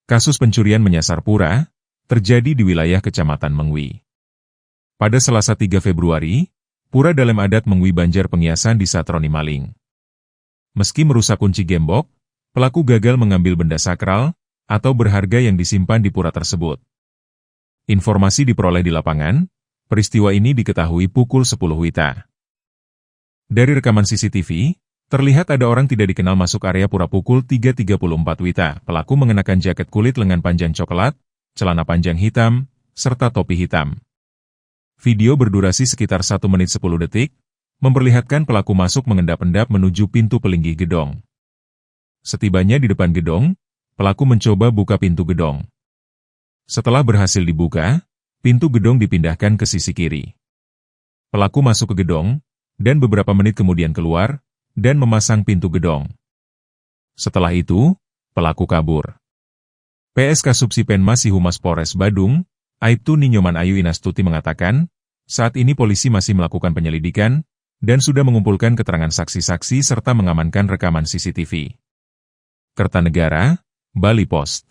Kasus pencurian menyasar pura, terjadi di wilayah Kecamatan Mengwi. Pada Selasa 3 Februari, Pura Dalem Adat Mengwi Banjar Pengiasan disatroni maling. Meski merusak kunci gembok, pelaku gagal mengambil benda sakral atau berharga yang disimpan di pura tersebut. Informasi diperoleh di lapangan, peristiwa ini diketahui pukul 10 WITA. Dari rekaman CCTV, terlihat ada orang tidak dikenal masuk area pura pukul 3.34 WITA. Pelaku mengenakan jaket kulit lengan panjang coklat, celana panjang hitam, serta topi hitam. Video berdurasi sekitar 1 menit 10 detik, memperlihatkan pelaku masuk mengendap-endap menuju pintu pelinggih gedong. Setibanya di depan gedong, pelaku mencoba buka pintu gedong. Setelah berhasil dibuka, pintu gedong dipindahkan ke sisi kiri. Pelaku masuk ke gedong, dan beberapa menit kemudian keluar, dan memasang pintu gedong. Setelah itu, pelaku kabur. PSK Subsipenmas Humas Polres Badung, Aibtu Ninyoman Ayu Inastuti mengatakan, saat ini polisi masih melakukan penyelidikan, dan sudah mengumpulkan keterangan saksi-saksi serta mengamankan rekaman CCTV. Kertanegara, Bali Post.